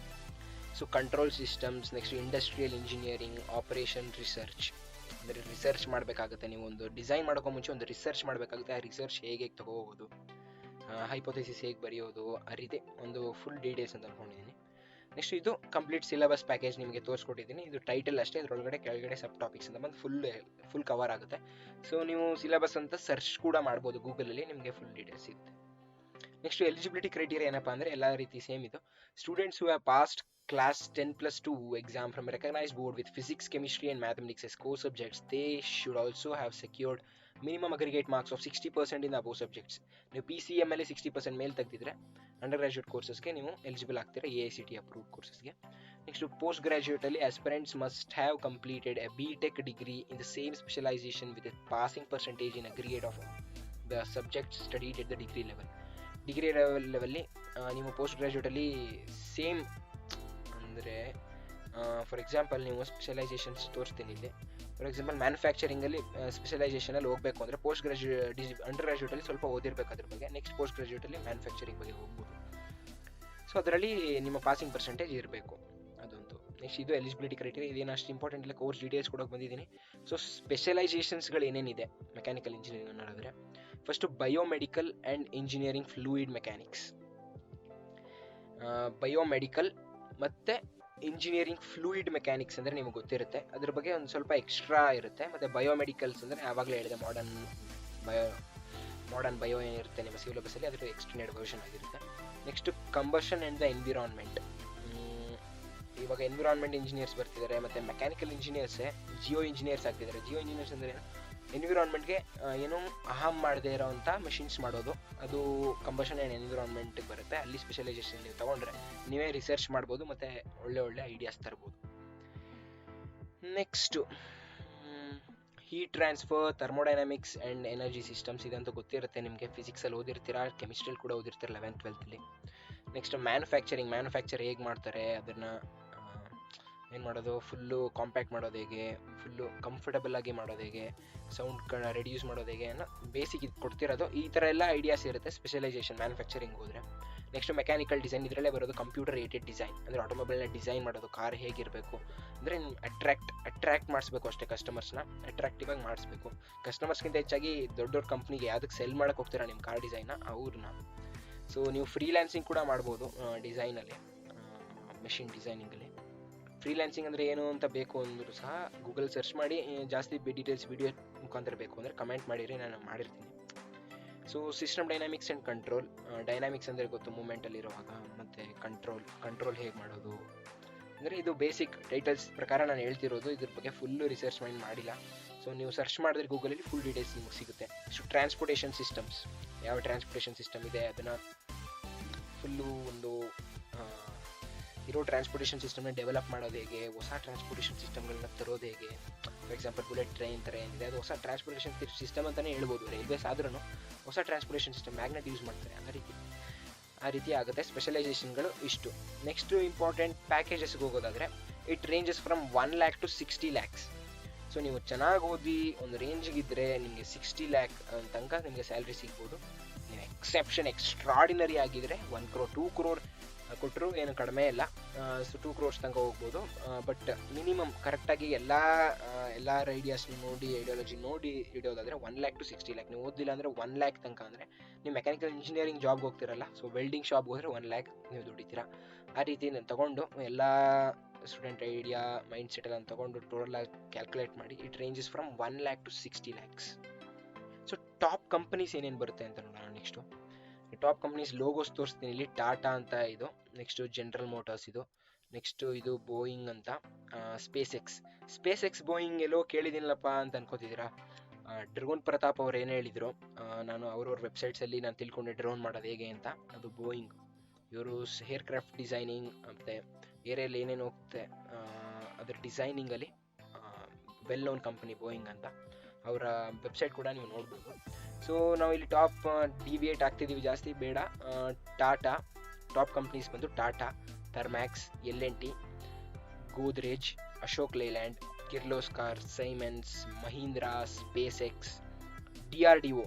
So control systems, next industrial engineering, operation research. ಅಂದರೆ ರಿಸರ್ಚ್ ಮಾಡಬೇಕಾಗುತ್ತೆ, ನೀವು ಒಂದು ಡಿಸೈನ್ ಮಾಡೋಕ್ಕೂ ಮುಂಚೆ ಒಂದು ರಿಸರ್ಚ್ ಮಾಡಬೇಕಾಗುತ್ತೆ. ಆ ರಿಸರ್ಚ್ ಹೇಗೆ ತಗೋಬೋದು, ಹೈಪೋಥೆಸಿಸ್ ಹೇಗೆ ಬರೆಯೋದು, ಆ ರೀತಿ ಒಂದು ಫುಲ್ ಡೀಟೇಲ್ಸ್ ಅಂತ ಅಂದ್ಕೊಂಡಿದ್ದೀನಿ. ನೆಕ್ಸ್ಟ್ ಇದು ಕಂಪ್ಲೀಟ್ ಸಿಲೆಬಸ್ ಪ್ಯಾಕೇಜ್ ನಿಮಗೆ ತೋರಿಸ್ಕೊಟ್ಟಿದ್ದೀನಿ. ಇದು ಟೈಟಲ್ ಅಷ್ಟೇ, ಇದರೊಳಗಡೆ ಕೆಳಗಡೆ ಸಬ್ ಟಾಪಿಕ್ಸ್ ಅಂತ ಬಂದು ಫುಲ್ ಕವರ್ ಆಗುತ್ತೆ. ಸೊ ನೀವು ಸಿಲೆಬಸ್ ಅಂತ ಸರ್ಚ್ ಕೂಡ ಮಾಡ್ಬೋದು ಗೂಗಲಲ್ಲಿ, ನಿಮಗೆ ಫುಲ್ ಡೀಟೇಲ್ಸ್ ಸಿಗುತ್ತೆ. ನೆಕ್ಸ್ಟ್ ಎಲಿಜಿಬಿಲಿಟಿ ಕ್ರೈಟೀರಿಯಾ ಏನಪ್ಪ ಅಂದರೆ ಎಲ್ಲ ರೀತಿ ಸೇಮ್ ಇದು. Students who have passed class 10+2 exam from a recognized board with physics, chemistry and mathematics as core subjects, they should also have secured minimum aggregate marks of 60% in the above subjects. ನೀವು PCM ಅಲ್ಲಿ 60% ಮೇಲೆ ತೆಗೆದಿದ್ರೆ under graduate ಕೋರ್ಸಸ್ಗೆ ನೀವು eligible ಆಗ್ತೀರಾ, AICTE approved ಕೋರ್ಸಸ್ಗೆ. Next post ಗ್ರಾಜುಯೇಟಲ್ಲಿ aspirants must have completed a BTech degree in the same specialization with a passing percentage in aggregate of the subjects studied at the degree level. Degree ಲೆವೆಲ್ಲಿ ನೀವು post ಗ್ರಾಜುಯೇಟಲ್ಲಿ same ಅಂದರೆ for example ನೀವು specialisations ತೋರಿಸ್ತೀನಿ ಇಲ್ಲಿ. For example ಮ್ಯಾನುಫ್ಯಾಕ್ಚರಿಂಗಲ್ಲಿ ಸ್ಪೆಷಲೈಸೇಷನಲ್ಲಿ ಹೋಗಬೇಕು ಅಂದರೆ post under ಗ್ರಾಜುಯೇಟಲ್ಲಿ ಸ್ವಲ್ಪ ಓದಿರಬೇಕು ಅದ್ರ ಬಗ್ಗೆ. ನೆಕ್ಸ್ಟ್ ಪೋಸ್ಟ್ ಗ್ರಾಜುಯೇಟಲ್ಲಿ ಮ್ಯಾನುಫ್ಯಾಕ್ಚರಿಂಗ್ ಬಗ್ಗೆ ಹೋಗ್ಬೋದು. ಸೊ ಅದರಲ್ಲಿ ನಿಮ್ಮ ಪಾಸಿಂಗ್ ಪರ್ಸೆಂಟೇಜ್ ಇರಬೇಕು, ಅದೊಂದು. ನೆಕ್ಸ್ಟ್ ಇದು ಎಲಿಜಿಬಿಲಿಟಿ ಕ್ರೈಟೀರಿಯಾ. ಇದೇನು ಅಷ್ಟು ಇಂಪಾರ್ಟೆಂಟ್ ಇಲ್ಲ, ಕೋರ್ಸ್ ಡೀಟೇಲ್ಸ್ ಕೊಡೋಕೆ ಬಂದಿದ್ದೀನಿ. ಸೊ ಸ್ಪೆಷಲೈಸೇಷನ್ಸ್ಗಳು ಏನೇನಿದೆ ಮೆಕ್ಯಾನಿಕಲ್ ಇಂಜಿನಿಯರಿಂಗ್ ಅನ್ನೋದಾದರೆ, first biomedical and engineering fluid mechanics. Biomedical ಮತ್ತು ಇಂಜಿನಿಯರಿಂಗ್ ಫ್ಲೂಯಿಡ್ ಮೆಕ್ಯಾನಿಕ್ಸ್ ಅಂದರೆ ನಿಮಗೆ ಗೊತ್ತಿರುತ್ತೆ, ಅದ್ರ ಬಗ್ಗೆ ಒಂದು ಸ್ವಲ್ಪ ಎಕ್ಸ್ಟ್ರಾ ಇರುತ್ತೆ. ಮತ್ತು ಬಯೋಮೆಡಿಕಲ್ಸ್ ಅಂದರೆ ಆವಾಗಲೇ ಹೇಳಿದೆ ಮಾಡರ್ನ್ ಬಯೋ ಏನಿರುತ್ತೆ ನಿಮ್ಮ ಸಿಲೆಬಸ್ಸಲ್ಲಿ, ಅದರ ಎಕ್ಸ್ಟೆಂಡೆಡ್ ವರ್ಷನ್ ಆಗಿರುತ್ತೆ. Next combustion and the environment. ಇವಾಗ ಎನ್ವಿರಾನ್ಮೆಂಟ್ ಇಂಜಿನಿಯರ್ಸ್ ಬರ್ತಿದ್ದಾರೆ, ಮತ್ತು ಮೆಕ್ಯಾನಿಕಲ್ ಇಂಜಿನಿಯರ್ಸೇ ಜಿಯೋ ಇಂಜಿನಿಯರ್ಸ್ ಆಗ್ತಿದ್ದಾರೆ. ಜಿಯೋ ಇಂಜಿನಿಯರ್ಸ್ ಅಂದರೆ ಎನ್ವಿರಾನ್ಮೆಂಟ್ಗೆ ಏನು ಹಾರ್ಮ್ ಮಾಡದೇ ಇರೋವಂಥ ಮೆಷಿನ್ಸ್ ಮಾಡೋದು, ಅದು ಕಂಬಷನ್ ಆ್ಯಂಡ್ ಎನ್ವಿರಾನ್ಮೆಂಟ್ಗೆ ಬರುತ್ತೆ. ಅಲ್ಲಿ ಸ್ಪೆಷಲೈಸೇಷನ್ ನೀವು ತೊಗೊಂಡ್ರೆ ನೀವೇ ರಿಸರ್ಚ್ ಮಾಡ್ಬೋದು ಮತ್ತು ಒಳ್ಳೆ ಐಡಿಯಾಸ್ ತರ್ಬೋದು. Next heat transfer, thermodynamics and energy systems ಇದಂತೂ ಗೊತ್ತಿರುತ್ತೆ ನಿಮಗೆ, ಫಿಸಿಕ್ಸಲ್ಲಿ ಓದಿರ್ತೀರಾ, ಕೆಮಿಸ್ಟ್ರಿಯಲ್ಲಿ ಕೂಡ ಓದಿರ್ತೀರ 11th 12th. ನೆಕ್ಸ್ಟ್ ಮ್ಯಾನುಫ್ಯಾಕ್ಚರ್ ಹೇಗೆ ಮಾಡ್ತಾರೆ, ಅದನ್ನು ಏನು ಮಾಡೋದು, ಫುಲ್ಲು ಕಾಂಪ್ಯಾಕ್ಟ್ ಮಾಡೋದು ಹೇಗೆ, ಫುಲ್ಲು ಕಂಫರ್ಟಬಲ್ ಆಗಿ ಮಾಡೋದು ಹೇಗೆ, ಸೌಂಡ್ ರೆಡ್ಯೂಸ್ ಮಾಡೋದು ಹೇಗೆ ಅನ್ನೋ ಬೇಸಿಕ್ ಇದು ಕೊಡ್ತಿರೋದು. ಈ ಥರ ಎಲ್ಲ ಐಡಿಯಾಸ್ ಇರುತ್ತೆ ಸ್ಪೆಷಲೈಸೇಷನ್ ಮ್ಯಾನುಫ್ಯಾಕ್ಚರಿಂಗ್ ಹೋದರೆ. ನೆಕ್ಸ್ಟ್ ಮೆಕ್ಯಾನಿಕಲ್ ಡಿಸೈನ್, ಇದರಲ್ಲೇ ಬರೋದು ಕಂಪ್ಯೂಟರ್ ಏಡೆಡ್ ಡಿಸೈನ್, ಅಂದರೆ ಆಟೋಮೊಬೈಲ್ನ ಡಿಸೈನ್ ಮಾಡೋದು, ಕಾರ್ ಹೇಗಿರಬೇಕು ಅಂದರೆ ಅಟ್ರಾಕ್ಟ್ ಮಾಡಿಸ್ಬೇಕು ಅಷ್ಟೇ, ಕಸ್ಟಮರ್ಸ್ನ ಅಟ್ರಾಕ್ಟಿವ್ ಆಗಿ ಮಾಡಿಸ್ಬೇಕು. ಕಸ್ಟಮರ್ಸ್ಗಿಂತ ಹೆಚ್ಚಾಗಿ ದೊಡ್ಡ ಕಂಪ್ನಿಗೆ ಯಾವುದಕ್ಕೆ ಸೆಲ್ ಮಾಡೋಕ್ಕೆ ಹೋಗ್ತೀರಾ ನಿಮ್ಮ ಕಾರ್ ಡಿಸೈನ್ನ ಅವ್ರನ್ನ. ಸೊ ನೀವು ಫ್ರೀಲ್ಯಾನ್ಸಿಂಗ್ ಕೂಡ ಮಾಡ್ಬೋದು ಡಿಸೈನಲ್ಲಿ, ಮೆಷಿನ್ ಡಿಸೈನಿಂಗಲ್ಲಿ. ಫ್ರೀಲ್ಯಾನ್ಸಿಂಗ್ ಅಂದರೆ ಏನು ಅಂತ ಬೇಕು ಅಂದರೂ ಸಹ ಗೂಗಲ್ ಸರ್ಚ್ ಮಾಡಿ, ಜಾಸ್ತಿ ಡೀಟೇಲ್ಸ್ ವಿಡಿಯೋ ಮುಖಾಂತರ ಬೇಕು ಅಂದರೆ ಕಮೆಂಟ್ ಮಾಡಿರಿ, ನಾನು ಮಾಡಿರ್ತೀನಿ. So system dynamics and control, dynamics ಅಂದರೆ ಗೊತ್ತು ಮೂಮೆಂಟಲ್ಲಿರುವಾಗ, ಮತ್ತು ಕಂಟ್ರೋಲ್ ಹೇಗೆ ಮಾಡೋದು ಅಂದರೆ ಇದು ಬೇಸಿಕ್ ಟೈಟಲ್ಸ್ ಪ್ರಕಾರ ನಾನು ಹೇಳ್ತಿರೋದು, ಇದ್ರ ಬಗ್ಗೆ ಫುಲ್ಲು ರಿಸರ್ಚ್ ಮಾಡಿಲ್ಲ. ಸೊ ನೀವು ಸರ್ಚ್ ಮಾಡಿದ್ರೆ ಗೂಗಲಲ್ಲಿ ಫುಲ್ ಡೀಟೇಲ್ಸ್ ನಿಮಗೆ ಸಿಗುತ್ತೆ. ಸೊ ಟ್ರಾನ್ಸ್ಪೋರ್ಟೇಷನ್ ಸಿಸ್ಟಮ್ಸ್, ಯಾವ ಟ್ರಾನ್ಸ್ಪೋರ್ಟೇಷನ್ ಸಿಸ್ಟಮ್ ಇದೆ ಅದನ್ನು ಫುಲ್ಲು ಒಂದು ಇರೋ ಟ್ರಾನ್ಸ್ಪೋರ್ಟೇಷನ್ ಸಿಸ್ಟಮ್ನ ಡೆವಲಪ್ ಮಾಡೋದು ಹೇಗೆ, ಹೊಸ ಟ್ರಾನ್ಸ್ಪೋರ್ಟೇಷನ್ ಸಿಸ್ಟಮ್ಗಳನ್ನ ತರೋದು ಹೇಗೆ. ಫಾರ್ ಎಕ್ಸಾಂಪಲ್ ಬುಲೆಟ್ ಟ್ರೈನ್ ಥರ ಏನಿದೆ ಅದು ಹೊಸ ಟ್ರಾನ್ಸ್ಪೋರ್ಟೇಷನ್ ಸಿಸ್ಟಮ್ ಅಂತಲೇ ಹೇಳ್ಬೋದು. ರೈಲ್ವೇಸ್ ಆದ್ರೂ ಹೊಸ ಟ್ರಾನ್ಸ್ಪೋರ್ಟೇಷನ್ ಸಿಸ್ಟಮ್ ಮ್ಯಾಗ್ನೆಟ್ ಯೂಸ್ ಮಾಡ್ತಾರೆ, ಆ ರೀತಿ ಆಗುತ್ತೆ. ಸ್ಪೆಷಲೈಸೇಷನ್ಗಳು ಇಷ್ಟು. ನೆಕ್ಸ್ಟ್ ಇಂಪಾರ್ಟೆಂಟ್ ಪ್ಯಾಕೇಜಸ್ಗೆ ಹೋಗೋದಾದರೆ, it ranges from 1 lakh to 60 lakhs. So ನೀವು ಚೆನ್ನಾಗಿ ಓದಿ ಒಂದು ರೇಂಜಿಗಿದ್ದರೆ ನಿಮಗೆ 60 lakh ತನಕ ನಿಮಗೆ ಸ್ಯಾಲ್ರಿ ಸಿಗ್ಬೋದು. ನೀವು ಎಕ್ಸ್ಟ್ರಾಡಿನರಿ ಆಗಿದ್ದರೆ 1 crore 2 crore ಕೊಟ್ಟರು ಏನು ಕಡಿಮೆ ಇಲ್ಲ. ಸೊ 2 crores ತನಕ ಹೋಗ್ಬೋದು. ಬಟ್ ಮಿನಿಮಮ್ ಕರೆಕ್ಟಾಗಿ ಎಲ್ಲ ಐಡಿಯಾಸ್ನ ನೋಡಿ, ಐಡಿಯಾಲಜಿ ನೋಡಿ ಹಿಡಿಯೋದಾದರೆ 1 lakh to 60 lakh. ನೀವು ಓದಿಲ್ಲ ಅಂದರೆ 1 lakh ತನಕ. ಅಂದರೆ ನೀವು ಮೆಕ್ಯಾನಿಕಲ್ ಇಂಜಿನಿಯರಿಂಗ್ ಜಾಬ್ಗೆ ಹೋಗ್ತಿರಲ್ಲ, ಸೊ ವೆಲ್ಡಿಂಗ್ ಶಾಪ್ಗೆ ಹೋದರೆ 1 lakh ನೀವು ದುಡಿತೀರಾ. ಆ ರೀತಿ ನಾನು ತೊಗೊಂಡು ಎಲ್ಲ ಸ್ಟೂಡೆಂಟ್ ಐಡಿಯಾ ಮೈಂಡ್ ಸೆಟ್ ಎಲ್ಲ ತೊಗೊಂಡು ಟೋಟಲಾಗಿ ಕ್ಯಾಲ್ಕುಲೇಟ್ ಮಾಡಿ, it ranges from 1 lakh to 60 lakhs. So top companies ಏನೇನು ಬರುತ್ತೆ ಅಂತ ನೋಡೋಣ. ನೆಕ್ಸ್ಟು ಟಾಪ್ ಕಂಪ್ನೀಸ್ ಲೋಗೋಸ್ ತೋರಿಸ್ತೀನಿ ಇಲ್ಲಿ. ಟಾಟಾ ಅಂತ ಇದು, ನೆಕ್ಸ್ಟು ಜನರಲ್ ಮೋಟಾರ್ಸ್ ಇದು, ನೆಕ್ಸ್ಟು ಇದು ಬೋಯಿಂಗ್ ಅಂತ, ಸ್ಪೇಸ್ ಎಕ್ಸ್ ಬೋಯಿಂಗ್ ಎಲ್ಲೋ ಕೇಳಿದ್ದೀನಲ್ಲಪ್ಪ ಅಂತ ಅನ್ಕೋತಿದ್ದೀರಾ. ಡ್ರೋನ್ ಪ್ರತಾಪ್ ಅವ್ರು ಏನು ಹೇಳಿದರು, ನಾನು ಅವ್ರವ್ರ ವೆಬ್ಸೈಟ್ಸಲ್ಲಿ ನಾನು ತಿಳ್ಕೊಂಡೆ ಡ್ರೋನ್ ಮಾಡೋದು ಹೇಗೆ ಅಂತ. ಅದು ಬೋಯಿಂಗ್, ಇವರು ಏರ್ ಕ್ರಾಫ್ಟ್ ಡಿಸೈನಿಂಗ್ ಮತ್ತು ಏರಿಯಲ್ಲಿ ಏನೇನು ಹೋಗುತ್ತೆ ಅದರ ಡಿಸೈನಿಂಗಲ್ಲಿ ವೆಲ್ ನೋನ್ ಕಂಪನಿ ಬೋಯಿಂಗ್ ಅಂತ. ಅವರ ವೆಬ್ಸೈಟ್ ಕೂಡ ನೀವು ನೋಡ್ಬೋದು. ಸೊ ನಾವು ಇಲ್ಲಿ ಟಾಪ್ ಡಿವಿಯೇಟ್ ಆಗ್ತಿದ್ದೀವಿ, ಜಾಸ್ತಿ ಬೇಡ. ಟಾಪ್ ಕಂಪ್ನೀಸ್ ಬಂದು Tata, Thermax, L&T, Godrej, Ashok Leyland, Kirloskar, Siemens, Mahindra, SpaceX, DRDO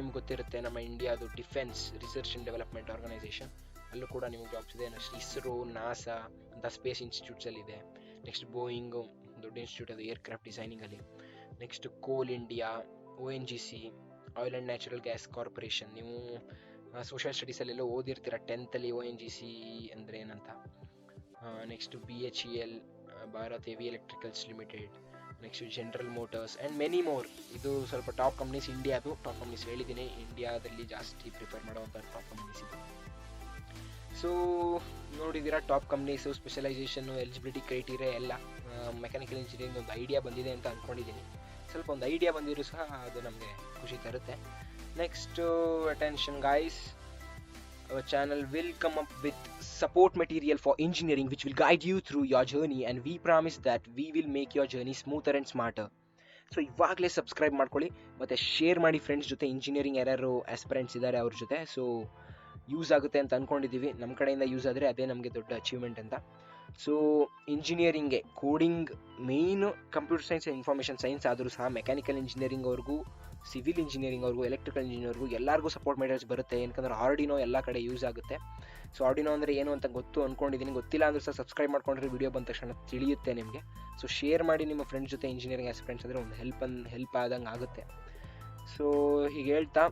ನಿಮ್ಗೆ ಗೊತ್ತಿರುತ್ತೆ, ನಮ್ಮ ಇಂಡಿಯಾದು Defence Research and Development Organisation, ಅಲ್ಲೂ ಕೂಡ ನಿಮಗೆ ಜಾಬ್ಸ್ ಇದೆ. ನೆಕ್ಸ್ಟ್ ಇಸ್ರೋ, ನಾಸಾ ಅಂತ ಸ್ಪೇಸ್ ಇನ್ಸ್ಟಿಟ್ಯೂಟ್ಸಲ್ಲಿದೆ. ನೆಕ್ಸ್ಟ್ ಬೋಯಿಂಗು ದೊಡ್ಡ ಇನ್ಸ್ಟಿಟ್ಯೂಟ್ ಅದು ಏರ್ಕ್ರಾಫ್ಟ್ ಡಿಸೈನಿಂಗಲ್ಲಿ. Next Coal India, ONGC, Oil and Natural Gas Corporation. ನೀವು ಸೋಷಿಯಲ್ ಸ್ಟಡೀಸಲ್ಲೆಲ್ಲ ಓದಿರ್ತೀರ 10th ONGC ಅಂದರೆ ಏನಂತ. Next BHEL, Bharat Heavy Electricals Limited. Next General Motors and many more. ಇದು ಸ್ವಲ್ಪ ಟಾಪ್ ಕಂಪ್ನೀಸ್, ಇಂಡಿಯಾದು ಟಾಪ್ ಕಂಪ್ನೀಸ್ ಹೇಳಿದ್ದೀನಿ, ಇಂಡಿಯಾದಲ್ಲಿ ಜಾಸ್ತಿ ಪ್ರಿಫರ್ ಮಾಡೋವಂಥ ಟಾಪ್ ಕಂಪ್ನೀಸ್ ಇದು. ಸೊ ನೋಡಿದ್ದೀರಾ top companies, specialisation, eligibility criteria ಎಲ್ಲ. ಮೆಕ್ಯಾನಿಕಲ್ ಇಂಜಿನಿಯರಿಂಗ್ ಒಂದು ಐಡಿಯಾ ಬಂದಿದೆ ಅಂತ ಅಂದ್ಕೊಂಡಿದ್ದೀನಿ. ಸ್ವಲ್ಪ ಒಂದು ಐಡಿಯಾ ಬಂದಿರೂ ಸಹ ಅದು ನಮಗೆ ಖುಷಿ ತರುತ್ತೆ. Next attention guys, our channel will come up with support material for engineering which will guide you through your journey, and we promise that we will make your journey smoother and smarter. So ಇವಾಗಲೇ subscribe ಮಾಡ್ಕೊಳ್ಳಿ ಮತ್ತು share ಮಾಡಿ friends ಜೊತೆ, engineering ಯಾರ್ಯಾರು aspirants ಇದ್ದಾರೆ ಅವ್ರ ಜೊತೆ. So use ಆಗುತ್ತೆ ಅಂತ ಅಂದ್ಕೊಂಡಿದ್ದೀವಿ, ನಮ್ಮ ಕಡೆಯಿಂದ ಯೂಸ್ ಆದರೆ ಅದೇ ನಮಗೆ ದೊಡ್ಡ ಅಚೀವ್ಮೆಂಟ್ ಅಂತ. ಸೊ ಇಂಜಿನಿಯರಿಂಗ್ಗೆ coding main, computer science and information science ಆದರೂ ಸಹ ಮೆಕ್ಯಾನಿಕಲ್ ಇಂಜಿನಿಯರಿಂಗ್ ಅವ್ರಿಗೂ, ಸಿವಿಲ್ ಇಂಜಿನಿಯರಿಂಗ್ ಅವ್ರಿಗೂ, ಎಲೆಕ್ಟ್ರಿಕಲ್ ಇಂಜಿನಿಯರ್ಗೂ ಎಲ್ಲರಿಗೂ ಸಪೋರ್ಟ್ ಮೆಟೀರಿಯಲ್ಸ್ ಬರುತ್ತೆ. ಏನಕ್ಕಂದ್ರೆ ಆರ್ಡಿನೋ ಎಲ್ಲ ಕಡೆ ಯೂಸ್ ಆಗುತ್ತೆ. ಸೊ ಆರ್ಡಿನೋ ಅಂದರೆ ಏನು ಅಂತ ಅಂದ್ಕೊಂಡಿದ್ದೀನಿ, ಗೊತ್ತಿಲ್ಲ ಅಂದರೂ ಸಹ ಸಬ್ಸ್ಕ್ರೈಬ್ ಮಾಡ್ಕೊಂಡ್ರೆ ವಿಡಿಯೋ ಬಂದ ತಕ್ಷಣ ತಿಳಿಯುತ್ತೆ ನಿಮಗೆ. ಸೊ ಶೇರ್ ಮಾಡಿ ನಿಮ್ಮ ಫ್ರೆಂಡ್ಸ್ ಜೊತೆ, ಇಂಜಿನಿಯರಿಂಗ್ ಆಸ್ಪಿರೆಂಟ್ಸ್ ಅಂದರೆ ಒಂದು ಹೆಲ್ಪ್ ಆದಂಗೆ ಆಗುತ್ತೆ. ಸೊ ಹೀಗೆ ಹೇಳ್ತಾ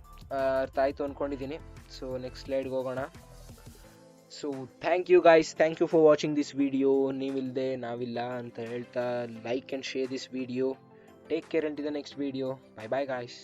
ಅರ್ಥ ಆಯಿತು ಅಂದ್ಕೊಂಡಿದ್ದೀನಿ. ಸೊ ನೆಕ್ಸ್ಟ್ ಸ್ಲೈಡ್ಗೆ ಹೋಗೋಣ. So thank you guys, thank you for watching this video. ನೀವಿಲ್ಲದೆ ನಾವಿಲ್ಲ ಅಂತ ಹೇಳ್ತಾ like and share this video. Take care until the next video. Bye bye guys.